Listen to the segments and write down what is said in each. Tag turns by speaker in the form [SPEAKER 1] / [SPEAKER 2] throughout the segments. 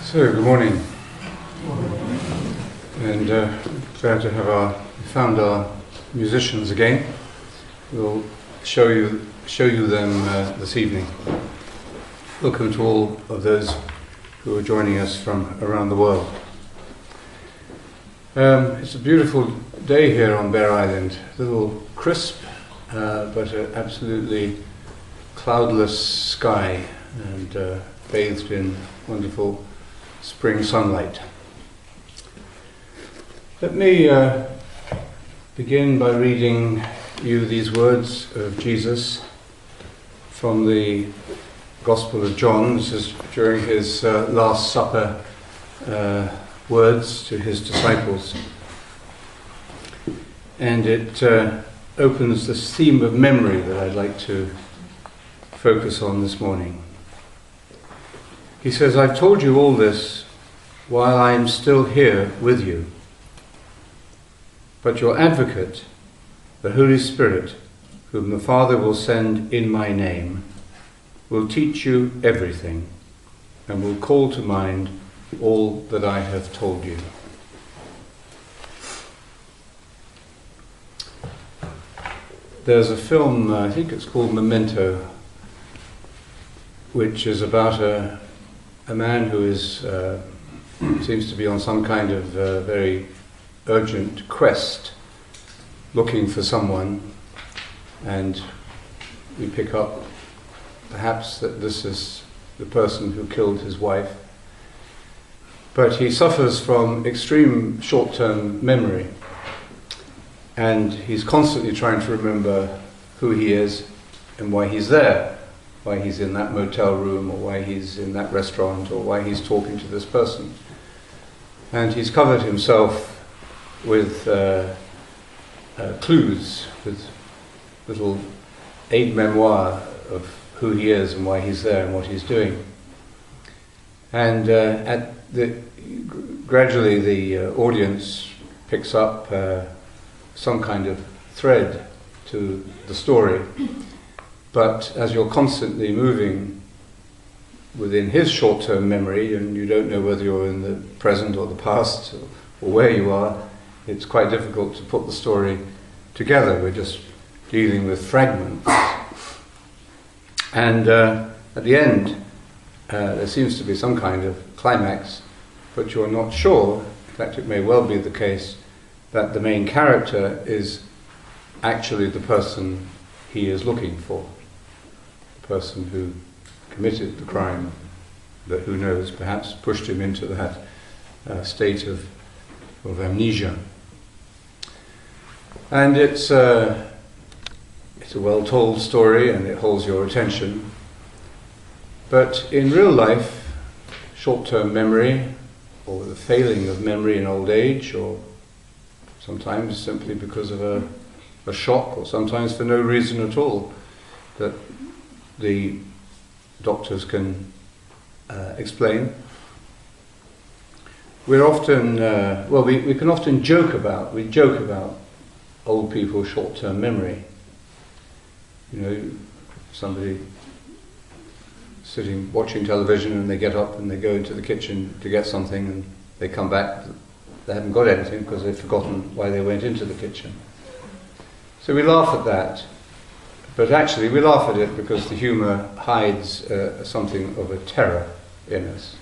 [SPEAKER 1] So, good morning, and glad to have found our musicians again. We'll show you them this evening. Welcome to all of those who are joining us from around the world. It's a beautiful day here on Bere Island. A little crisp, but an absolutely cloudless sky, and bathed in wonderful spring sunlight. Let me begin by reading you these words of Jesus from the Gospel of John. This is during his Last Supper words to his disciples. And it opens this theme of memory that I'd like to focus on this morning. He says, "I've told you all this while I am still here with you. But your advocate, the Holy Spirit, whom the Father will send in my name, will teach you everything and will call to mind all that I have told you." There's a film, I think it's called Memento, which is about a man who is seems to be on some kind of very urgent quest, looking for someone, and we pick up perhaps that this is the person who killed his wife. But he suffers from extreme short-term memory, and he's constantly trying to remember who he is and why he's there, why he's in that motel room, or why he's in that restaurant, or why he's talking to this person. And he's covered himself with clues, with little aide-memoire of who he is and why he's there and what he's doing. And gradually the audience picks up some kind of thread to the story. But as you're constantly moving within his short-term memory, and you don't know whether you're in the present or the past or where you are, it's quite difficult to put the story together. We're just dealing with fragments. And at the end, there seems to be some kind of climax, but you're not sure. In fact, it may well be the case that the main character is actually the person he is looking for, the person who committed the crime, that, who knows, perhaps pushed him into that state of amnesia. And it's a well-told story, and it holds your attention. But in real life, short-term memory, or the failing of memory in old age, or sometimes simply because of a shock, or sometimes for no reason at all, that the doctors can explain. We're often, we can often joke about old people's short-term memory. You know, somebody sitting watching television, and they get up and they go into the kitchen to get something, and they come back, they haven't got anything because they've forgotten why they went into the kitchen. So we laugh at that, but actually we laugh at it because the humour hides something of a terror in us,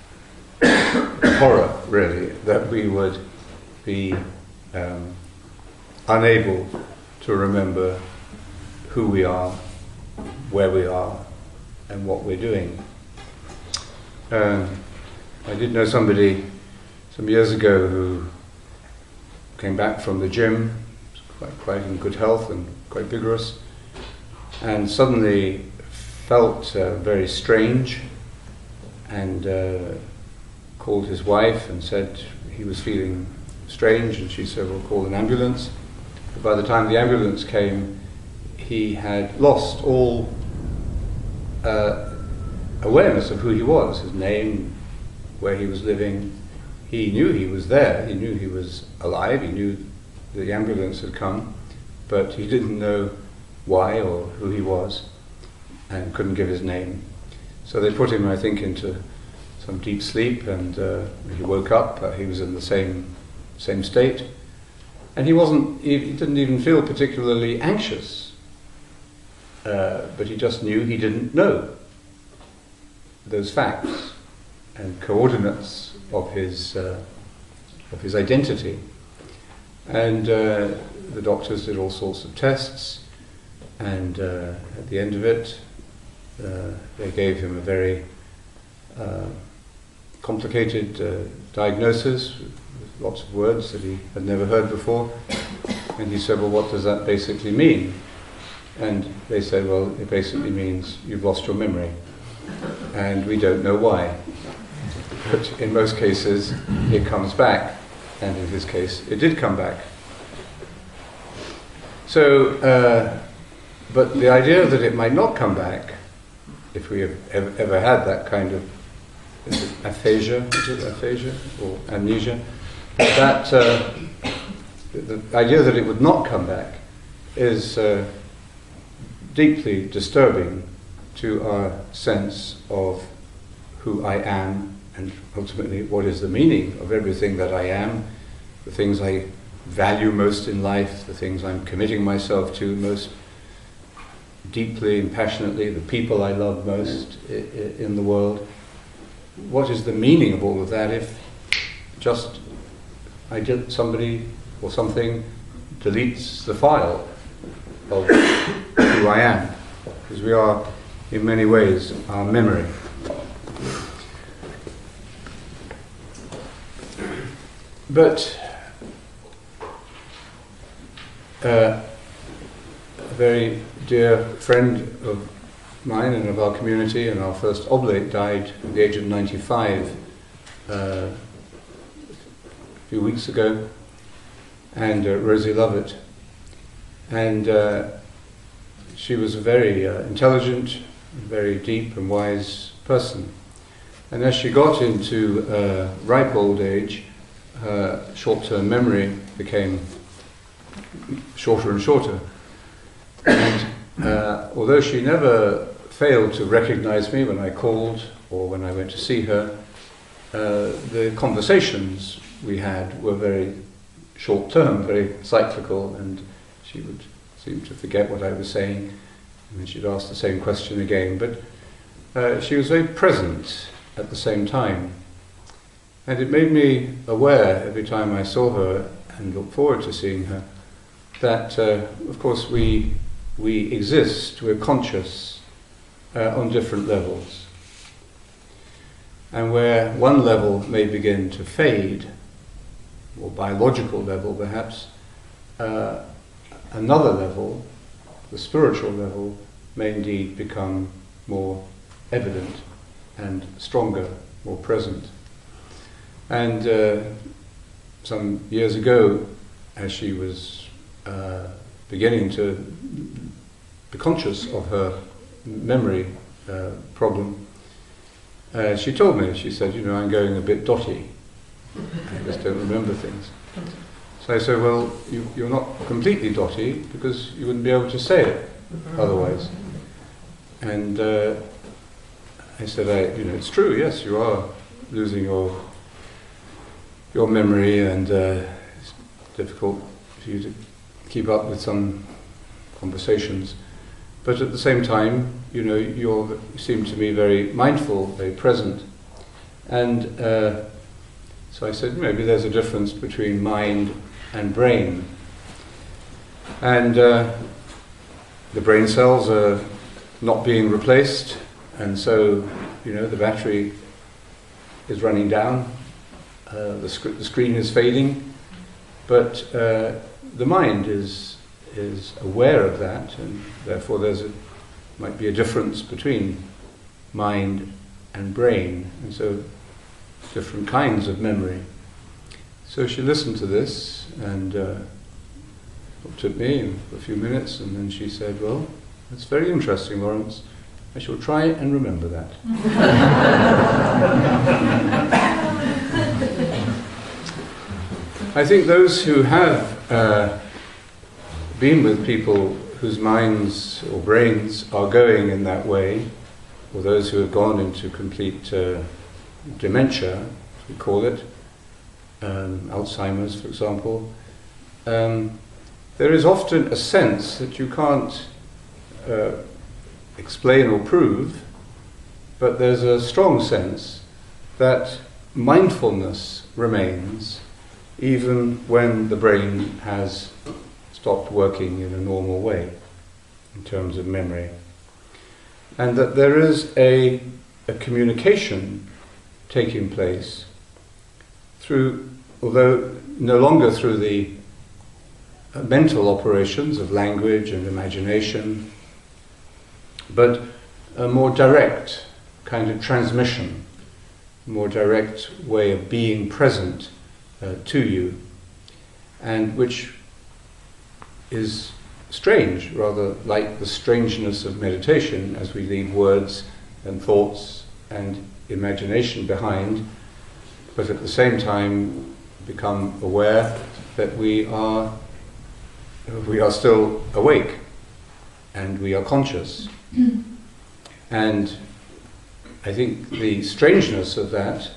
[SPEAKER 1] a horror really, that we would be unable to remember who we are, where we are, and what we're doing. I did know somebody some years ago who came back from the gym, quite in good health and quite vigorous, and suddenly felt very strange, and called his wife and said he was feeling strange, and she said, "We'll call an ambulance." But by the time the ambulance came, he had lost all awareness of who he was, his name, where he was living. He knew he was there, he knew he was alive, he knew the ambulance had come, but he didn't know why or who he was, and couldn't give his name. So they put him, I think, into some deep sleep, and he woke up. He was in the same state, and he didn't even feel particularly anxious, but he just knew he didn't know those facts and coordinates of his identity. And the doctors did all sorts of tests, and at the end of it, they gave him a very complicated diagnosis with lots of words that he had never heard before. And he said, well, what does that basically mean? And they said, well, it basically means you've lost your memory, and we don't know why. But in most cases, it comes back, and in his case, it did come back. So, but the idea that it might not come back, if we have ever had that kind of aphasia, or amnesia, that the idea that it would not come back is deeply disturbing to our sense of who I am, and ultimately what is the meaning of everything that I am, the things I value most in life, the things I'm committing myself to most deeply and passionately, the people I love most in the world. What is the meaning of all of that if just somebody or something deletes the file of who I am? Because we are, in many ways, our memory. But a very dear friend of mine and of our community, and our first oblate, died at the age of 95 a few weeks ago, and Rosie Lovett. And she was a very intelligent, very deep and wise person. And as she got into ripe old age, her short-term memory became shorter and shorter. And although she never failed to recognize me when I called or when I went to see her, the conversations we had were very short-term, very cyclical, and she would seem to forget what I was saying, and then she'd ask the same question again. But she was very present at the same time. And it made me aware every time I saw her and looked forward to seeing her that, of course, we exist, we're conscious on different levels. And where one level may begin to fade, or biological level perhaps, another level, the spiritual level, may indeed become more evident and stronger, more present. And some years ago, as she was beginning to be conscious of her memory problem, she told me, she said, I'm going a bit dotty. I just don't remember things. So I said, well, you're not completely dotty, because you wouldn't be able to say it otherwise. And I said, it's true, yes, you are losing your memory, and it's difficult for you to keep up with some conversations. But at the same time, you seem to be very mindful, very present. And so I said, maybe there's a difference between mind and brain. And the brain cells are not being replaced, and so, the battery is running down, the screen is fading, but the mind is aware of that, and therefore might be a difference between mind and brain, and so different kinds of memory. So she listened to this and looked at me for a few minutes, and then she said, well, that's very interesting, Lawrence. I shall try and remember that. I think those who have been with people whose minds or brains are going in that way, or those who have gone into complete dementia, as we call it, Alzheimer's, for example, there is often a sense that you can't explain or prove, but there's a strong sense that mindfulness remains even when the brain has stopped working in a normal way in terms of memory. And that there is a communication taking place through, although no longer through the mental operations of language and imagination, but a more direct kind of transmission, a more direct way of being present to you, and which is strange, rather like the strangeness of meditation, as we leave words and thoughts and imagination behind, but at the same time become aware that we are still awake and we are conscious. And I think the strangeness of that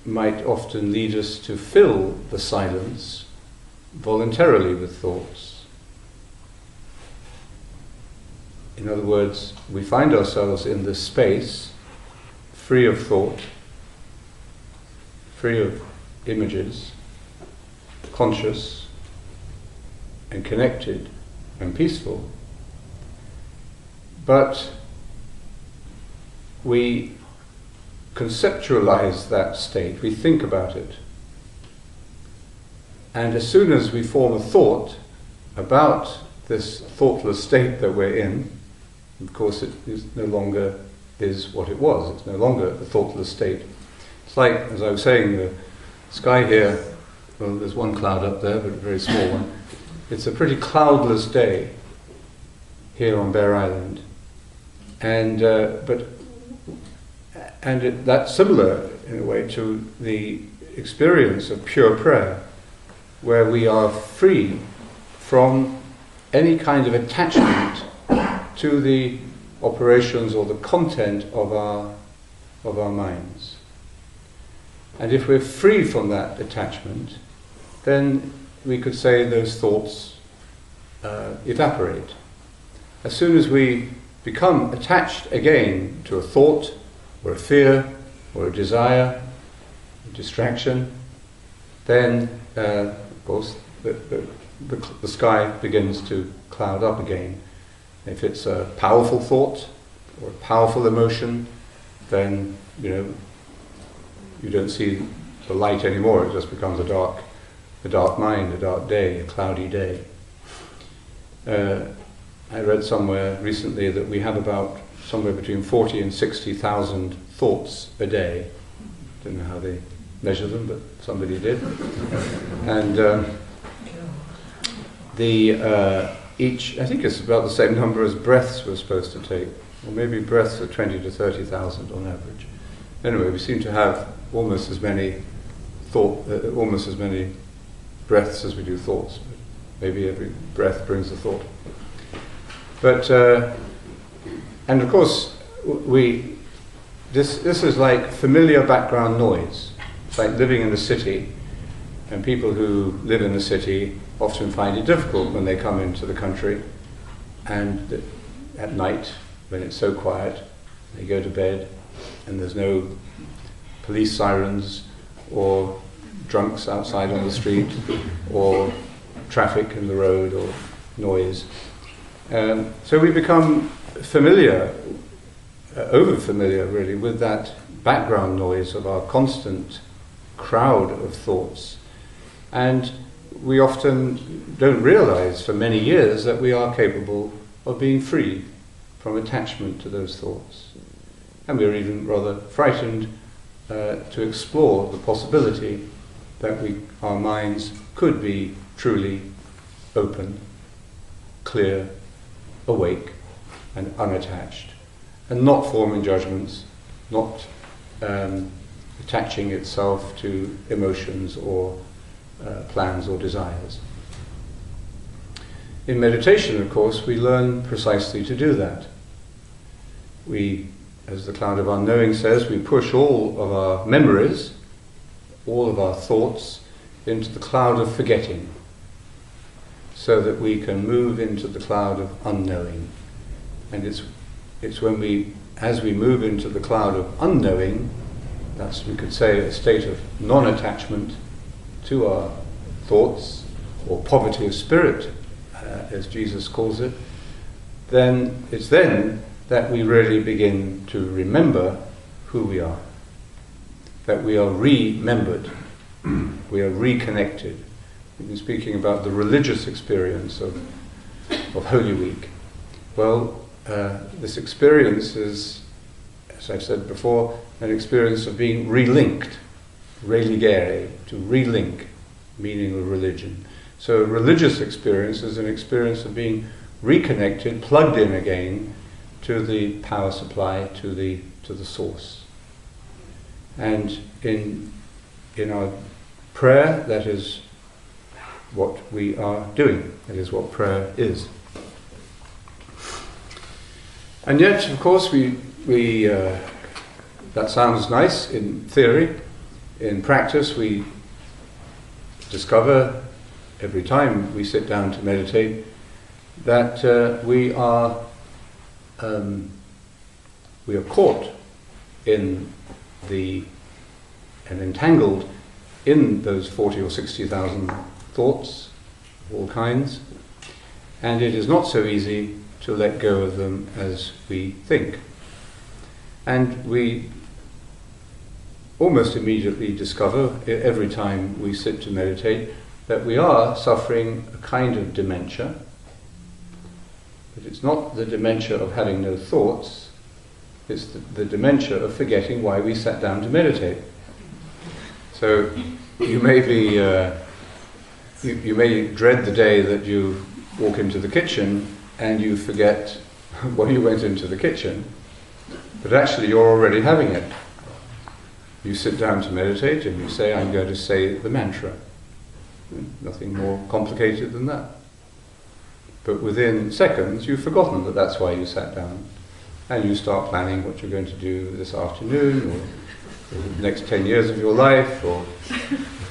[SPEAKER 1] might often lead us to fill the silence voluntarily with thoughts. In other words, we find ourselves in this space, free of thought, free of images, conscious and connected and peaceful, but we conceptualize that state, we think about it. And as soon as we form a thought about this thoughtless state that we're in, of course it is no longer is what it was, it's no longer a thoughtless state. It's like, as I was saying, the sky here, well, there's one cloud up there, but a very small one. It's a pretty cloudless day here on Bere Island. And that's similar in a way to the experience of pure prayer, where we are free from any kind of attachment to the operations or the content of our minds. And if we're free from that attachment, then we could say those thoughts evaporate. As soon as we become attached again to a thought, or a fear, or a desire, a distraction, then, of course, the sky begins to cloud up again. If it's a powerful thought, or a powerful emotion, then, you don't see the light anymore. It just becomes a dark mind, a dark day, a cloudy day. I read somewhere recently that we have about somewhere between 40 and 60,000 thoughts a day. Don't know how they measure them, but somebody did. And I think it's about the same number as breaths we're supposed to take, or maybe breaths are 20 to 30,000 on average. Anyway, we seem to have almost as many breaths as we do thoughts. Maybe every breath brings a thought. But and of course, this is like familiar background noise. It's like living in the city, and people who live in the city often find it difficult when they come into the country, and at night, when it's so quiet, they go to bed, and there's no police sirens, or drunks outside on the street, or traffic in the road, or noise. So we become familiar, over-familiar really, with that background noise of our constant crowd of thoughts. And we often don't realize for many years that we are capable of being free from attachment to those thoughts. And we're even rather frightened to explore the possibility that our minds could be truly open, clear, awake and unattached, and not forming judgments, not attaching itself to emotions or plans or desires. In meditation, of course, we learn precisely to do that. We as the cloud of unknowing says, we push all of our memories, all of our thoughts, into the cloud of forgetting, so that we can move into the cloud of unknowing. And it's when as we move into the cloud of unknowing, that's, we could say, a state of non-attachment to our thoughts, or poverty of spirit, as Jesus calls it, then it's then that we really begin to remember who we are. That we are remembered, we are reconnected. We've been speaking about the religious experience of Holy Week. Well, this experience is, as I've said before, an experience of being relinked, religere, to relink, meaning of religion. So a religious experience is an experience of being reconnected, plugged in again to the power supply, to the source. And in our prayer, that is what we are doing. That is what prayer is. And yet, of course, that sounds nice in theory. In practice, we discover every time we sit down to meditate that we are caught in and entangled in those 40 or 60,000 thoughts of all kinds, and it is not so easy to let go of them as we think. And we almost immediately discover, every time we sit to meditate, that we are suffering a kind of dementia. But it's not the dementia of having no thoughts, it's the dementia of forgetting why we sat down to meditate. So you may be, you may dread the day that you walk into the kitchen and you forget why you went into the kitchen, but actually you're already having it. You sit down to meditate and you say, I'm going to say the mantra. Nothing more complicated than that. But within seconds, you've forgotten that that's why you sat down. And you start planning what you're going to do this afternoon, or the next 10 years of your life, or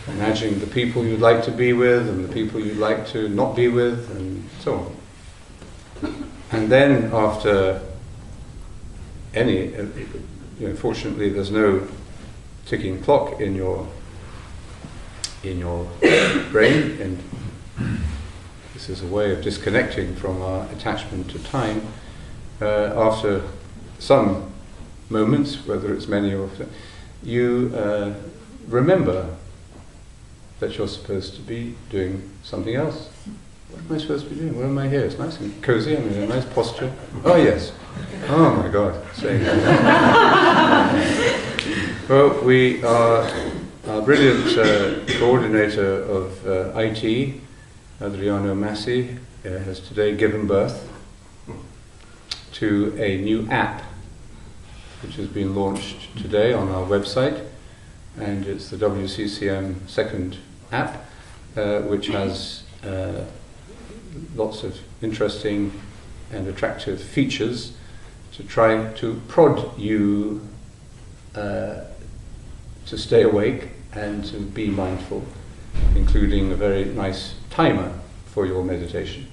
[SPEAKER 1] imagining the people you'd like to be with, and the people you'd like to not be with, and so on. And then after fortunately there's no ticking clock in your brain, and this is a way of disconnecting from our attachment to time. After some moments, whether it's many or few, you remember that you're supposed to be doing something else. What am I supposed to be doing? Why am I here? It's nice and cozy, I'm in a nice posture. Oh yes. Oh my God. Well, our brilliant coordinator of IT, Adriano Massi, has today given birth to a new app which has been launched today on our website, and it's the WCCM second app, which has lots of interesting and attractive features to try to prod you to stay awake and to be mindful, including a very nice timer for your meditation.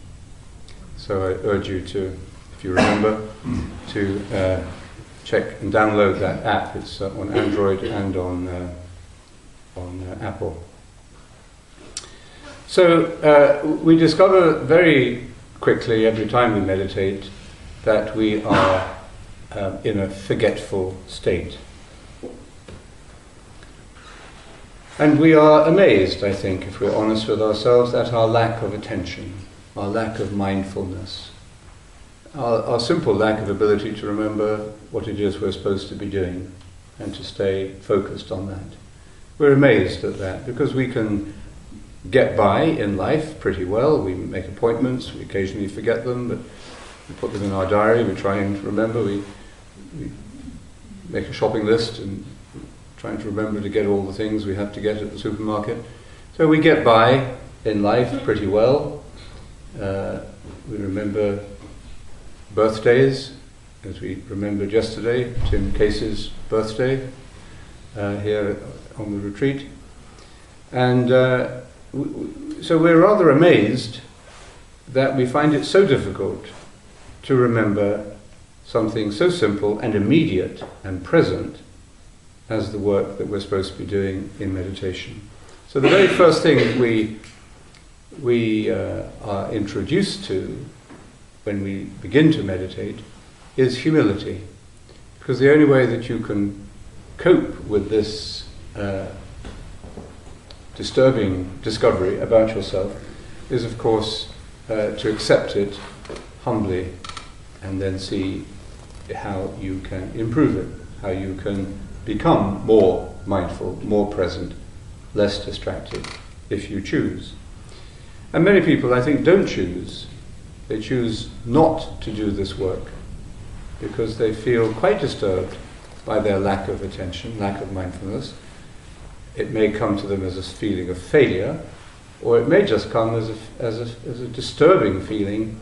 [SPEAKER 1] So I urge you to, if you remember, to check and download that app. It's on Android and on Apple. So we discover very quickly, every time we meditate, that we are in a forgetful state. And we are amazed, I think, if we're honest with ourselves, at our lack of attention, our lack of mindfulness, our simple lack of ability to remember what it is we're supposed to be doing and to stay focused on that. We're amazed at that because we can get by in life pretty well. We make appointments, we occasionally forget them, but we put them in our diary, we try and remember, we make a shopping list and trying to remember to get all the things we have to get at the supermarket. So we get by in life pretty well. We remember birthdays, as we remembered yesterday, Tim Case's birthday here on the retreat. And so we're rather amazed that we find it so difficult to remember something so simple and immediate and present as the work that we're supposed to be doing in meditation. So the very first thing that we are introduced to when we begin to meditate is humility. Because the only way that you can cope with this disturbing discovery about yourself is, of course, to accept it humbly and then see how you can improve it, how you can become more mindful, more present, less distracted, if you choose. And many people, I think, don't choose. They choose not to do this work because they feel quite disturbed by their lack of attention, lack of mindfulness. It may come to them as a feeling of failure, or it may just come as a disturbing feeling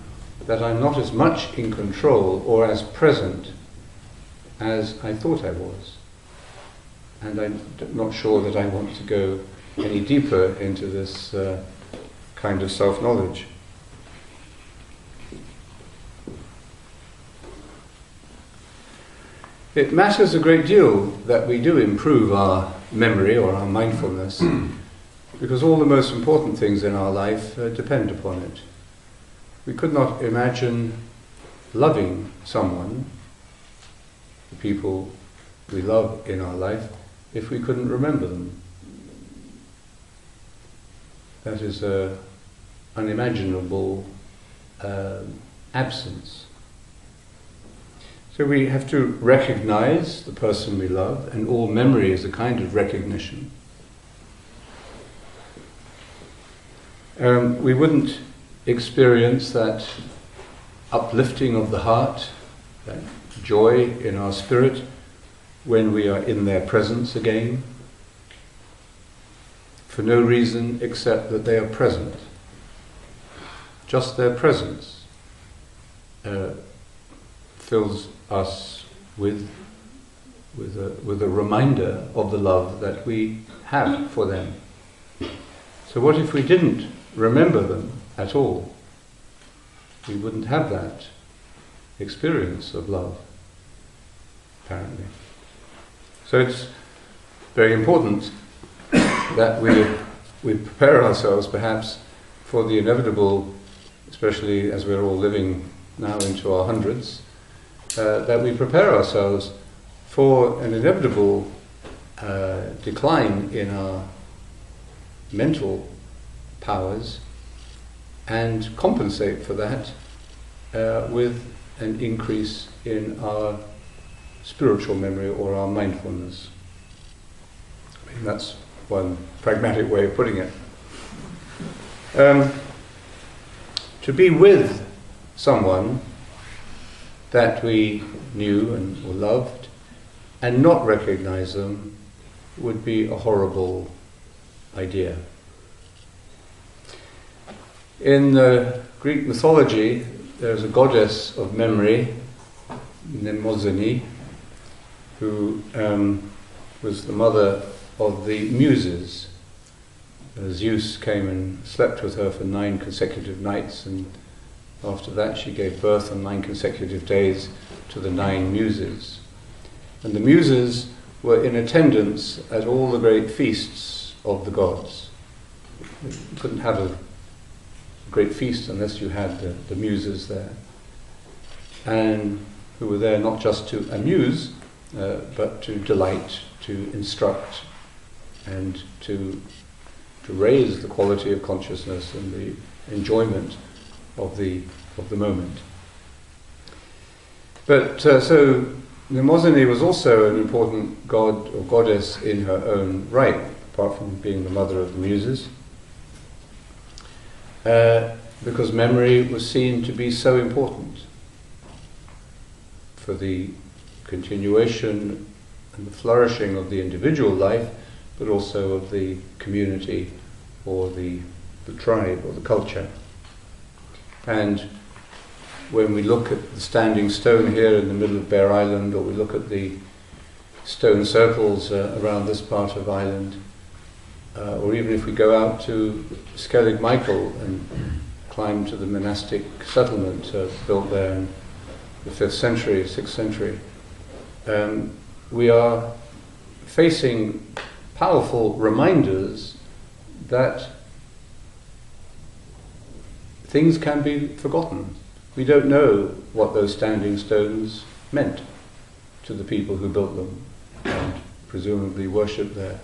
[SPEAKER 1] that I'm not as much in control or as present as I thought I was. And I'm not sure that I want to go any deeper into this kind of self-knowledge. It matters a great deal that we do improve our memory or our mindfulness because all the most important things in our life depend upon it. We could not imagine loving someone, the people we love in our life, if we couldn't remember them. That is an unimaginable absence. So we have to recognize the person we love, and all memory is a kind of recognition. We wouldn't experience that uplifting of the heart, that joy in our spirit, when we are in their presence again, for no reason except that they are present. Just their presence fills us with a reminder of the love that we have for them. So what if we didn't remember them at all? We wouldn't have that experience of love, apparently. So it's very important that we prepare ourselves perhaps for the inevitable, especially as we're all living now into our hundreds, that we prepare ourselves for an inevitable decline in our mental powers and compensate for that with an increase in our spiritual memory or our mindfulness. I mean, that's one pragmatic way of putting it. To be with someone that we knew and or loved and not recognize them would be a horrible idea. In the Greek mythology, there's a goddess of memory, Mnemosyne, who was the mother of the Muses. Zeus came and slept with her for 9 consecutive nights, and after that she gave birth on 9 consecutive days to the 9 Muses. And the Muses were in attendance at all the great feasts of the gods. You couldn't have a great feast unless you had the Muses there, and who were there not just to amuse, but to delight, to instruct, and to raise the quality of consciousness and the enjoyment of the moment. But so Mnemosyne was also an important god or goddess in her own right, apart from being the mother of the Muses, because memory was seen to be so important for the continuation and the flourishing of the individual life, but also of the community or the tribe or the culture. And when we look at the standing stone here in the middle of Bere Island, or we look at the stone circles around this part of Ireland, or even if we go out to Skellig Michael and climb to the monastic settlement built there in the 5th century, 6th century, we are facing powerful reminders that things can be forgotten. We don't know what those standing stones meant to the people who built them and presumably worshipped there.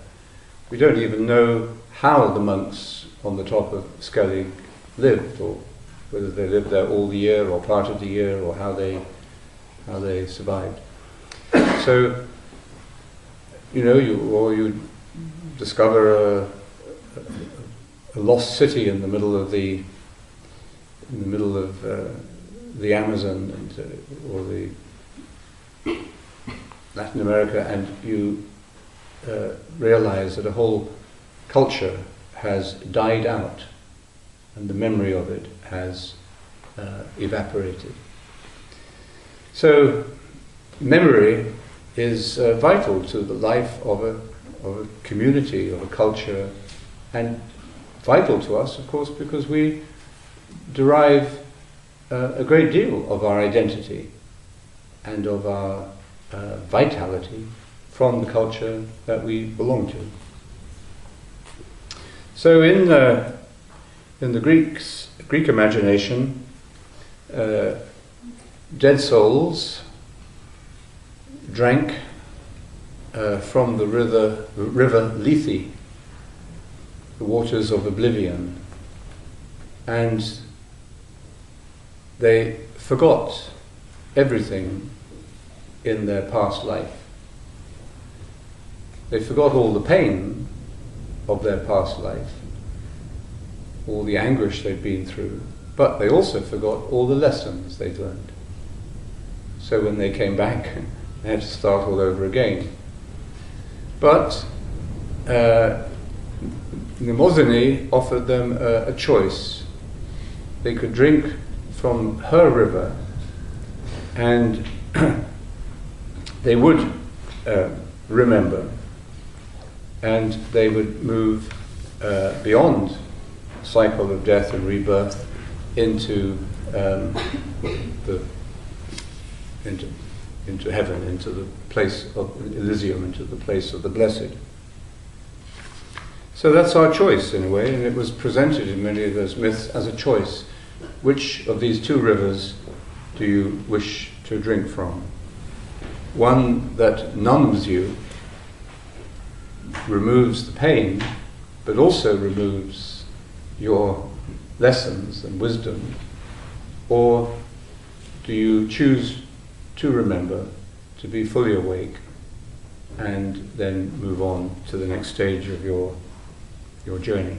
[SPEAKER 1] We don't even know how the monks on the top of Skellig lived, or whether they lived there all the year or part of the year, or how they survived. So, you discover a lost city in the middle of the Amazon or the Latin America, and you realize that a whole culture has died out and the memory of it has evaporated. So memory is vital to the life of a community, of a culture, and vital to us, of course, because we derive a great deal of our identity and of our vitality from the culture that we belong to. So in the Greek imagination, dead souls drank from the river Lethe, the waters of oblivion, and they forgot everything in their past life. They forgot all the pain of their past life, all the anguish they'd been through, but they also forgot all the lessons they'd learned. So when they came back, they had to start all over again. But Mnemosyne offered them a choice. They could drink from her river, and they would remember, and they would move beyond the cycle of death and rebirth into into heaven, into the place of Elysium, into the place of the blessed. So that's our choice in a way, and it was presented in many of those myths as a choice. Which of these two rivers do you wish to drink from? One that numbs you, removes the pain, but also removes your lessons and wisdom? Or do you choose to remember, to be fully awake, and then move on to the next stage of your journey?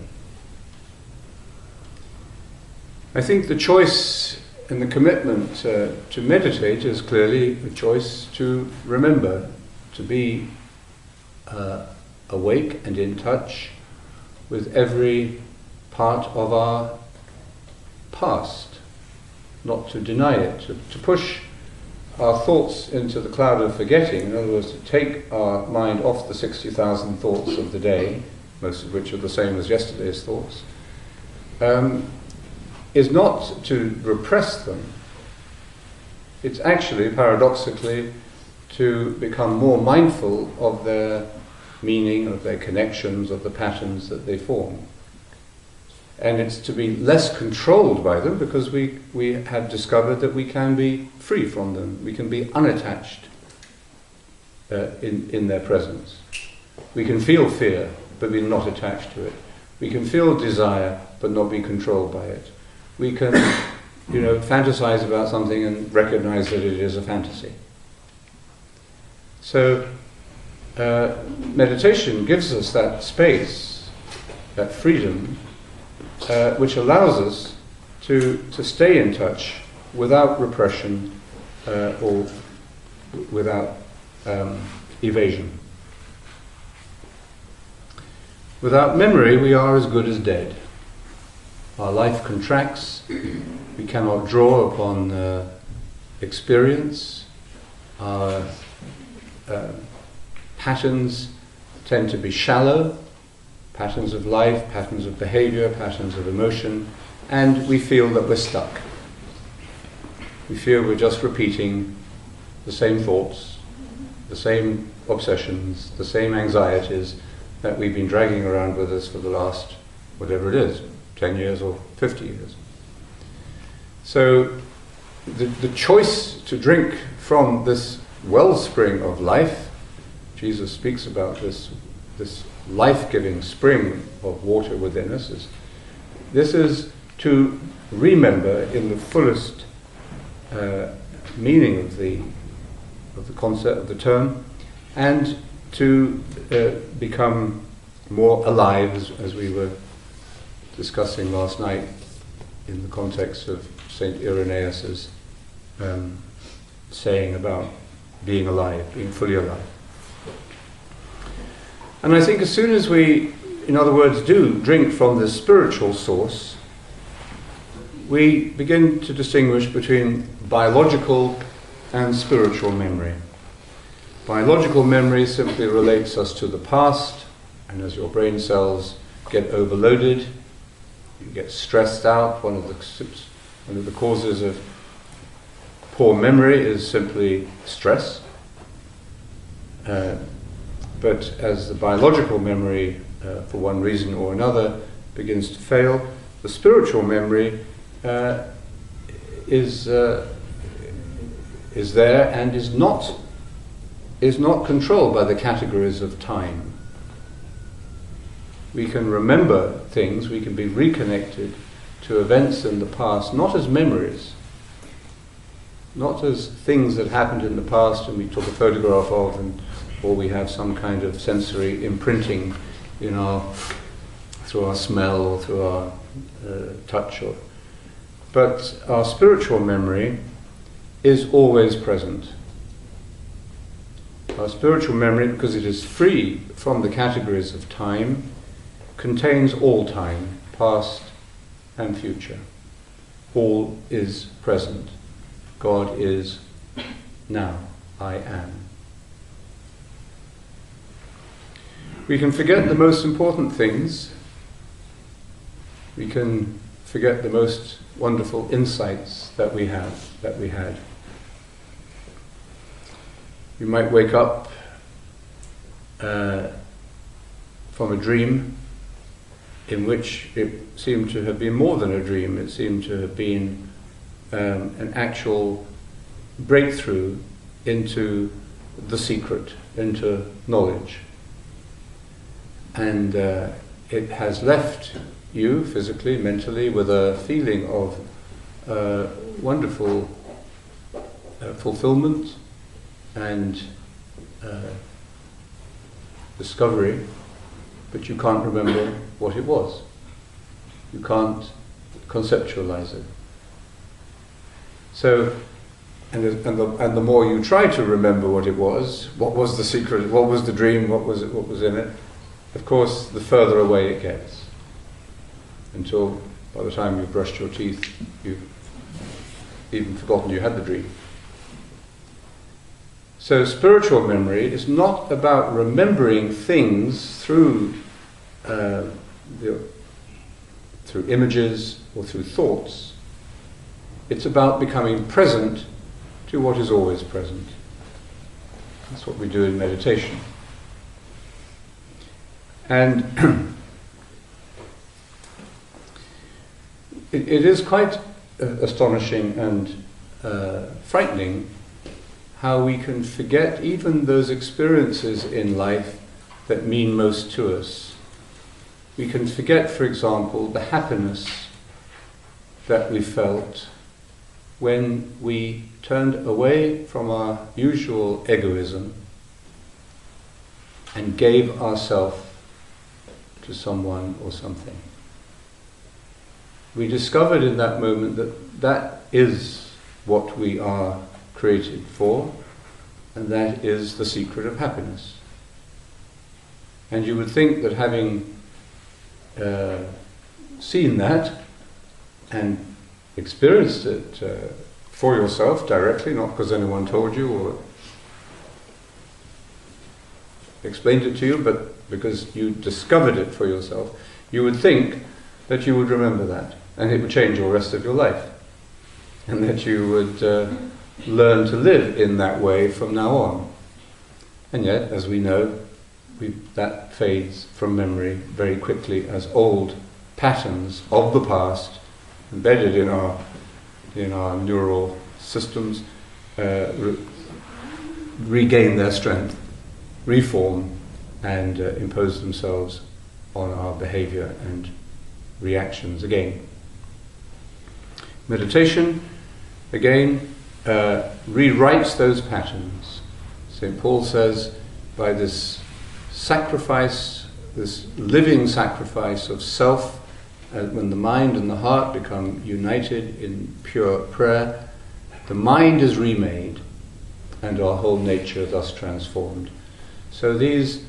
[SPEAKER 1] I think the choice and the commitment to meditate is clearly a choice to remember, to be awake and in touch with every part of our past, not to deny it, to push our thoughts into the cloud of forgetting, in other words, to take our mind off the 60,000 thoughts of the day, most of which are the same as yesterday's thoughts, is not to repress them. It's actually, paradoxically, to become more mindful of their meaning, of their connections, of the patterns that they form. And it's to be less controlled by them, because we have discovered that we can be free from them. We can be unattached in their presence. We can feel fear, but be not attached to it. We can feel desire, but not be controlled by it. We can, fantasize about something and recognize that it is a fantasy. So, meditation gives us that space, that freedom, which allows us to stay in touch without repression or without evasion. Without memory, we are as good as dead. Our life contracts, We cannot draw upon experience. Our patterns tend to be shallow, patterns of life, patterns of behavior, patterns of emotion, and we feel that we're stuck. We feel we're just repeating the same thoughts, the same obsessions, the same anxieties that we've been dragging around with us for the last, whatever it is, 10 years or 50 years. So the choice to drink from this wellspring of life, Jesus speaks about this life-giving spring of water within us, this is to remember in the fullest meaning of the concept of the term, and to become more alive, as we were discussing last night in the context of Saint Irenaeus's saying about being alive, being fully alive. And I think as soon as we, in other words, do drink from this spiritual source, we begin to distinguish between biological and spiritual memory. Biological memory simply relates us to the past, and as your brain cells get overloaded, you get stressed out. One of the causes of poor memory is simply stress. But as the biological memory, for one reason or another, begins to fail, the spiritual memory is there and is not controlled by the categories of time. We can remember things, we can be reconnected to events in the past, not as memories, not as things that happened in the past and we took a photograph of, or we have some kind of sensory imprinting through our smell or through our touch. But our spiritual memory is always present. Our spiritual memory, because it is free from the categories of time, contains all time, past and future. All is present. God is now. I am. We can forget the most important things. We can forget the most wonderful insights that we had. You might wake up from a dream in which it seemed to have been more than a dream. It seemed to have been an actual breakthrough into the secret, into knowledge. And it has left you physically, mentally, with a feeling of wonderful fulfillment and discovery, but you can't remember what it was. You can't conceptualize it. So, and the more you try to remember what was the secret, what was the dream, what was in it, of course, the further away it gets. Until by the time you've brushed your teeth, you've even forgotten you had the dream. So spiritual memory is not about remembering things through images or through thoughts. It's about becoming present to what is always present. That's what we do in meditation. And it is quite astonishing and frightening how we can forget even those experiences in life that mean most to us. We can forget, for example, the happiness that we felt when we turned away from our usual egoism and gave ourselves to someone or something. We discovered in that moment that that is what we are created for, and that is the secret of happiness. And you would think that having seen that and experienced it for yourself directly, not because anyone told you or explained it to you, but because you discovered it for yourself, you would think that you would remember that, and it would change the rest of your life, and that you would learn to live in that way from now on. And yet, as we know, that fades from memory very quickly as old patterns of the past, embedded in our neural systems, regain their strength, reform, and impose themselves on our behavior and reactions again. Meditation, again, rewrites those patterns. St. Paul says, by this sacrifice, this living sacrifice of self, when the mind and the heart become united in pure prayer, the mind is remade and our whole nature thus transformed. So these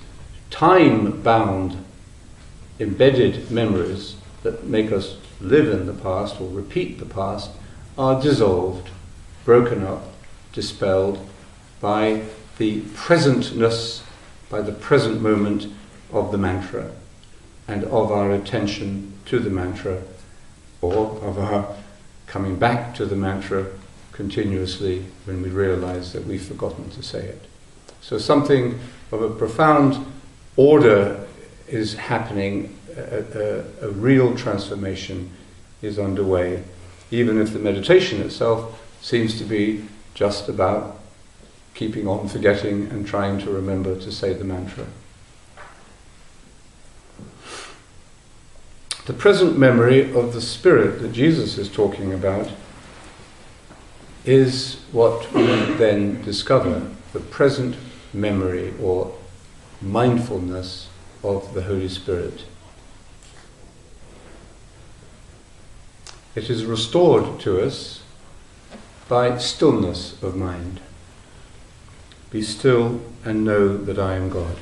[SPEAKER 1] time-bound, embedded memories that make us live in the past or repeat the past are dissolved, broken up, dispelled by the presentness, by the present moment of the mantra and of our attention to the mantra, or of our coming back to the mantra continuously when we realize that we've forgotten to say it. So something of a profound order is happening, a real transformation is underway, even if the meditation itself seems to be just about keeping on forgetting and trying to remember to say the mantra. The present memory of the spirit that Jesus is talking about is what we then discover, the present memory or mindfulness of the Holy Spirit. It is restored to us by stillness of mind. Be still and know that I am God.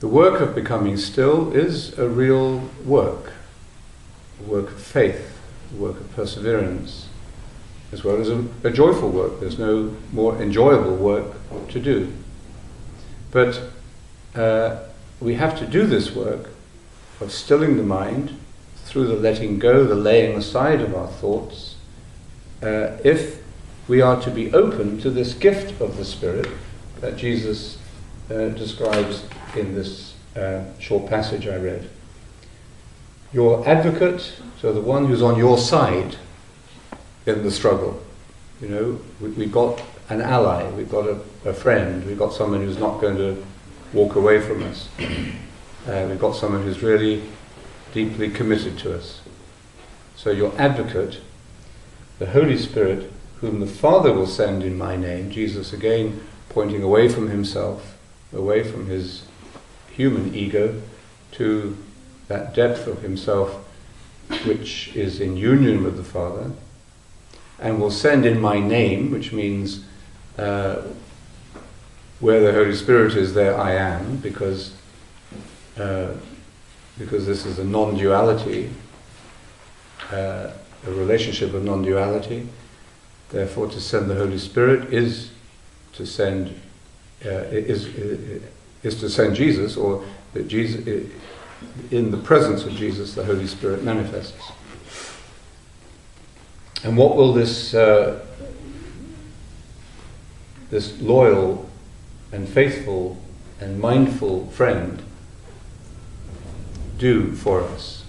[SPEAKER 1] The work of becoming still is a real work, a work of faith, a work of perseverance, as well as a joyful work. There's no more enjoyable work to do. But we have to do this work of stilling the mind through the letting go, the laying aside of our thoughts, if we are to be open to this gift of the Spirit that Jesus describes in this short passage I read. Your advocate, so the one who's on your side in the struggle. You know, we've got an ally, we've got a friend, we've got someone who's not going to walk away from us. We've got someone who's really deeply committed to us. So your advocate, the Holy Spirit, whom the Father will send in my name, Jesus again pointing away from himself, away from his human ego, to that depth of himself which is in union with the Father, and will send in my name, which means where the Holy Spirit is, there I am, because this is a non-duality, a relationship of non-duality. Therefore, to send the Holy Spirit is to send to send Jesus, or that Jesus, in the presence of Jesus, the Holy Spirit manifests. And what will this this loyal and faithful and mindful friend do for us?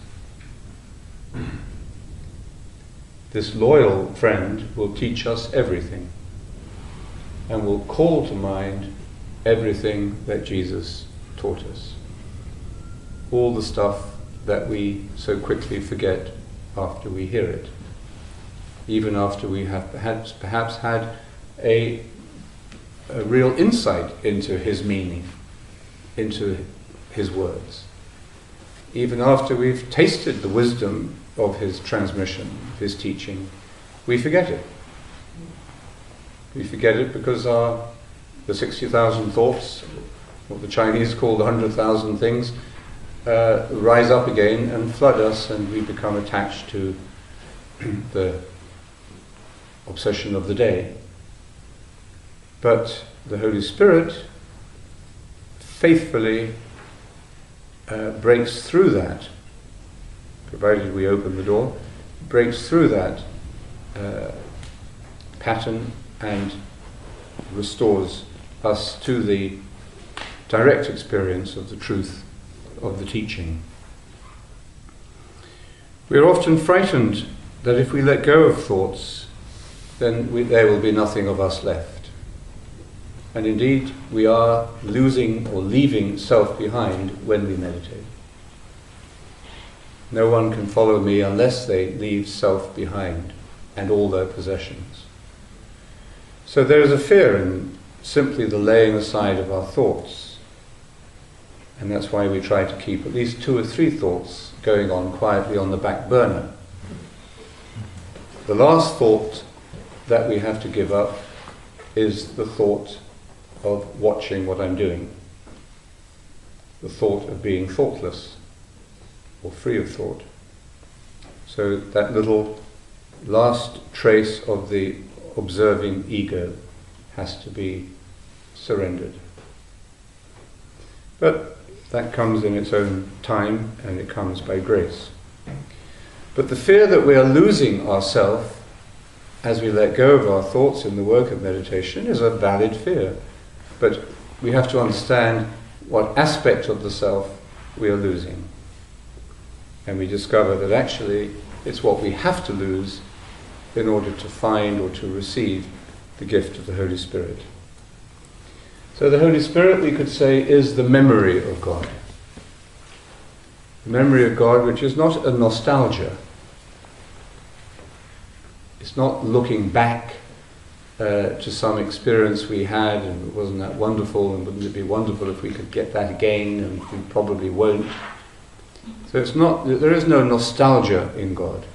[SPEAKER 1] This loyal friend will teach us everything and will call to mind everything that Jesus taught us. All the stuff that we so quickly forget after we hear it, even after we have perhaps had a real insight into his meaning, into his words. Even after we've tasted the wisdom of his transmission, of his teaching, we forget it. We forget it because the 60,000 thoughts, what the Chinese call the 100,000 things, rise up again and flood us, and we become attached to the obsession of the day. But the Holy Spirit faithfully breaks through that, provided we open the door, breaks through that pattern and restores us to the direct experience of the truth of the teaching. We are often frightened that if we let go of thoughts, then there will be nothing of us left. And indeed, we are losing or leaving self behind when we meditate. No one can follow me unless they leave self behind and all their possessions. So there is a fear in simply the laying aside of our thoughts. And that's why we try to keep at least 2 or 3 thoughts going on quietly on the back burner. The last thought that we have to give up is the thought of watching what I'm doing. The thought of being thoughtless or free of thought. So that little last trace of the observing ego has to be surrendered. But that comes in its own time, and it comes by grace. But the fear that we are losing ourself as we let go of our thoughts in the work of meditation is a valid fear. But we have to understand what aspect of the self we are losing. And we discover that actually it's what we have to lose in order to find or to receive the gift of the Holy Spirit. So the Holy Spirit, we could say, is the memory of God. The memory of God, which is not a nostalgia. It's not looking back to some experience we had, and wasn't that wonderful, and wouldn't it be wonderful if we could get that again, and we probably won't. So it's not, there is no nostalgia in God.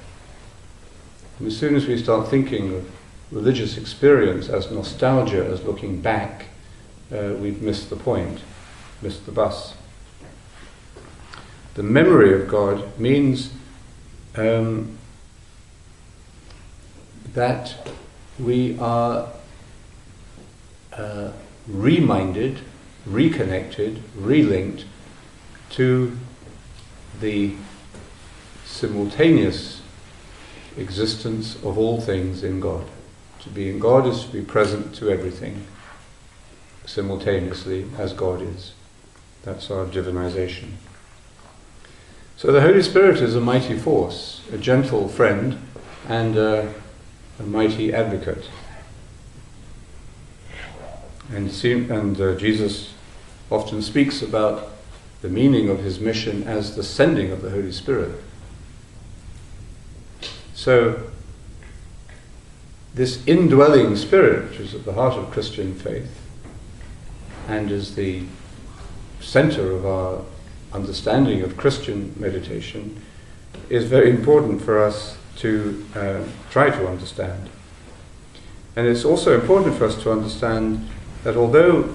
[SPEAKER 1] And as soon as we start thinking of religious experience as nostalgia, as looking back, we've missed the point, missed the bus. The memory of God means that we are reminded, reconnected, relinked to the simultaneous existence of all things in God. To be in God is to be present to everything simultaneously as God is. That's our divinization. So the Holy Spirit is a mighty force, a gentle friend, and a mighty advocate. And Jesus often speaks about the meaning of his mission as the sending of the Holy Spirit. So this indwelling Spirit, which is at the heart of Christian faith and is the center of our understanding of Christian meditation, is very important for us to try to understand. And it's also important for us to understand that although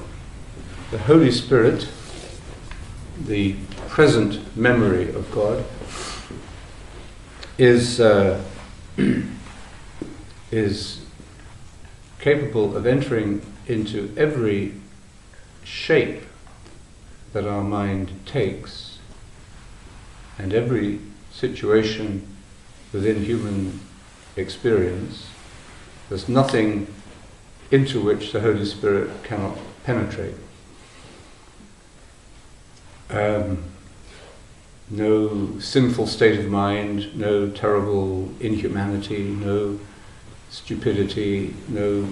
[SPEAKER 1] the Holy Spirit, the present memory of God, is capable of entering into every shape that our mind takes, and every situation within human experience, there's nothing into which the Holy Spirit cannot penetrate. No sinful state of mind, no terrible inhumanity, no stupidity, no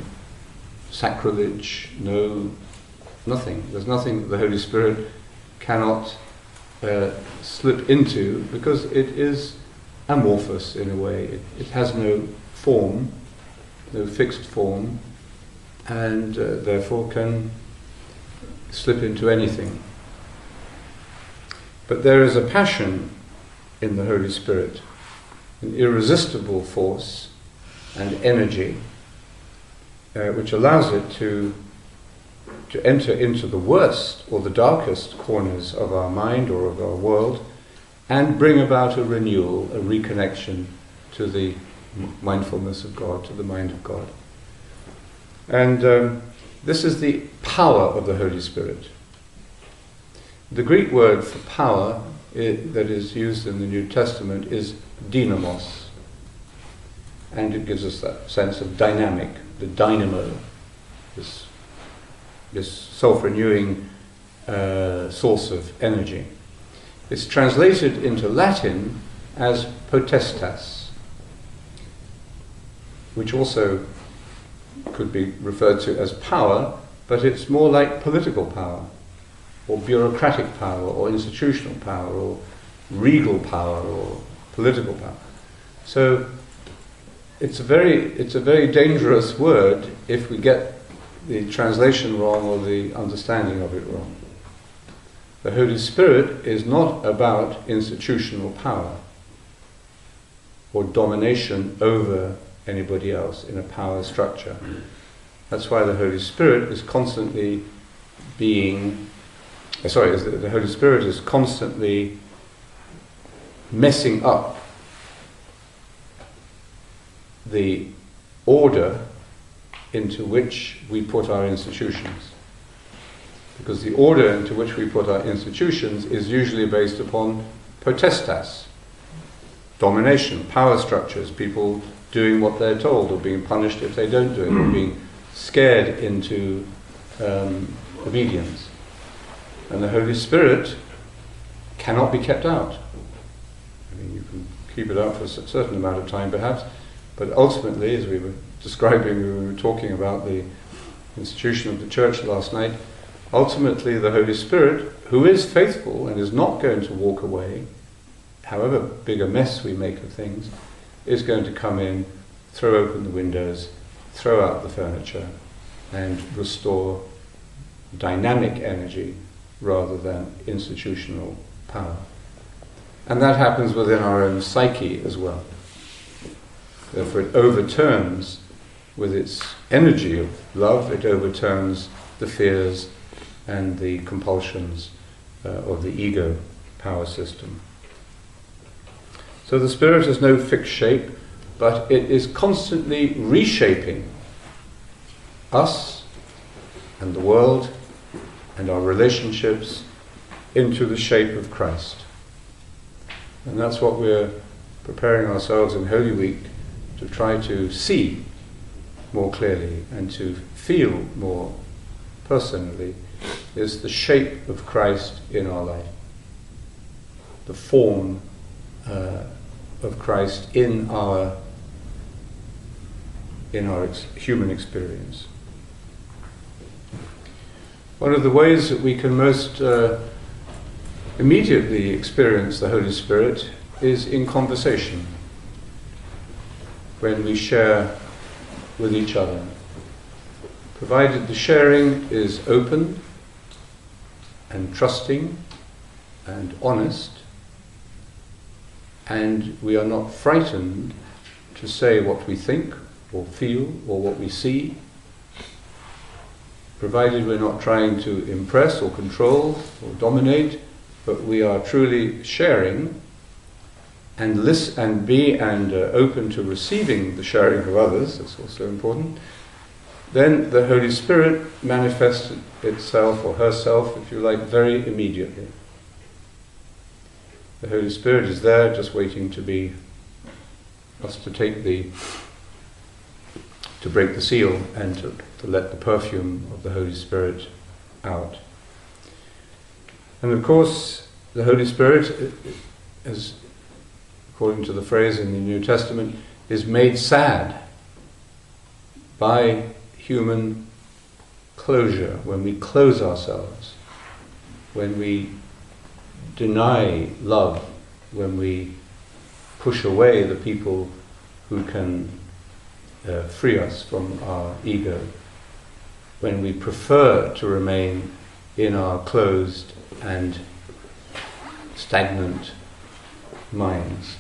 [SPEAKER 1] sacrilege, nothing. There's nothing that the Holy Spirit cannot slip into, because it is amorphous in a way. It has no form, no fixed form, and therefore can slip into anything. But there is a passion in the Holy Spirit, an irresistible force and energy, which allows it to to enter into the worst or the darkest corners of our mind or of our world and bring about a renewal, a reconnection to the mindfulness of God, to the mind of God. And this is the power of the Holy Spirit. The Greek word for power that is used in the New Testament is dynamos. And it gives us that sense of dynamic, the dynamo, this self-renewing source of energy. It's translated into Latin as potestas, which also could be referred to as power, but it's more like political power, or bureaucratic power, or institutional power, or regal power, or political power. So it's a very dangerous word if we get the translation wrong or the understanding of it wrong. The Holy Spirit is not about institutional power or domination over anybody else in a power structure. That's why the Holy Spirit is constantly the Holy Spirit is constantly messing up the order into which we put our institutions. Because the order into which we put our institutions is usually based upon potestas, domination, power structures, people doing what they're told or being punished if they don't do it, or being scared into obedience. And the Holy Spirit cannot be kept out. I mean, you can keep it out for a certain amount of time perhaps, but ultimately, as we were describing, we were talking about the institution of the church last night, ultimately the Holy Spirit, who is faithful and is not going to walk away, however big a mess we make of things, is going to come in, throw open the windows, throw out the furniture, and restore dynamic energy rather than institutional power. And that happens within our own psyche as well. Therefore it overturns, with its energy of love, it overturns the fears and the compulsions of the ego power system. So the Spirit has no fixed shape, but it is constantly reshaping us and the world and our relationships into the shape of Christ. And that's what we're preparing ourselves in Holy Week to try to see more clearly and to feel more personally, is the shape of Christ in our life, the form of Christ in our human experience. One of the ways that we can most immediately experience the Holy Spirit is in conversation, when we share with each other, provided the sharing is open and trusting and honest, and we are not frightened to say what we think or feel or what we see, provided we're not trying to impress or control or dominate, but we are truly sharing and open to receiving the sharing of others. That's also important. Then the Holy Spirit manifests itself or herself, if you like, very immediately. The Holy Spirit is there, just waiting to break the seal and to let the perfume of the Holy Spirit out. And of course, the Holy Spirit, as according to the phrase in the New Testament, is made sad by human closure, when we close ourselves, when we deny love, when we push away the people who can free us from our ego, when we prefer to remain in our closed and stagnant minds,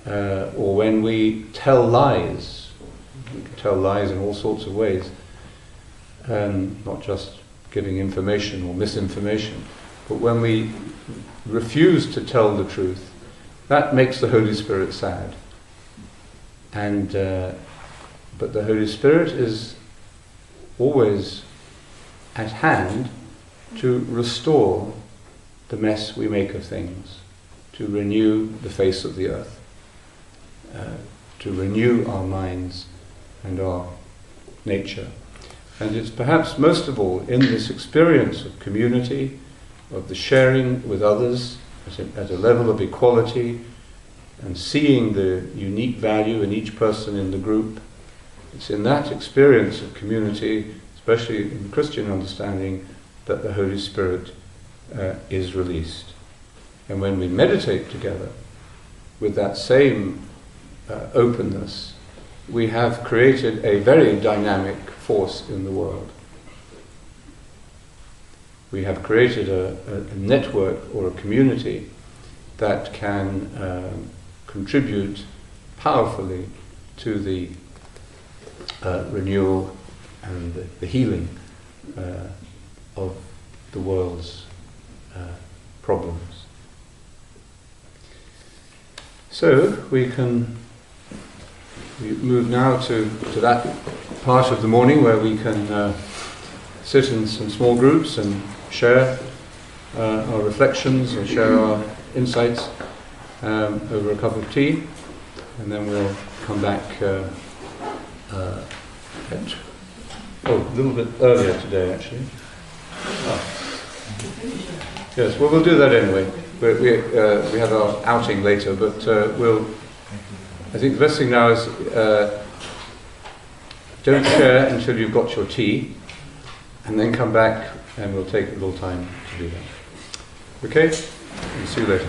[SPEAKER 1] or when we tell lies. We can tell lies in all sorts of ways, not just giving information or misinformation. But when we refuse to tell the truth, that makes the Holy Spirit sad. And but the Holy Spirit is always at hand to restore the mess we make of things, to renew the face of the earth, to renew our minds and our nature. And it's perhaps most of all in this experience of community, of the sharing with others at a level of equality, and seeing the unique value in each person in the group. It's in that experience of community, especially in Christian understanding, that the Holy Spirit is released. And when we meditate together with that same openness, we have created a very dynamic force in the world. We have created a network or a community that can contribute powerfully to the renewal and the healing of the world's problems. So we move now to that part of the morning where we can sit in some small groups and share our reflections and share our insights over a cup of tea, and then we'll come back a little bit earlier today actually. Yes, well, we'll do that anyway. We have our outing later, but I think the best thing now is don't share until you've got your tea, and then come back and we'll take a little time to do that. Okay? And see you later.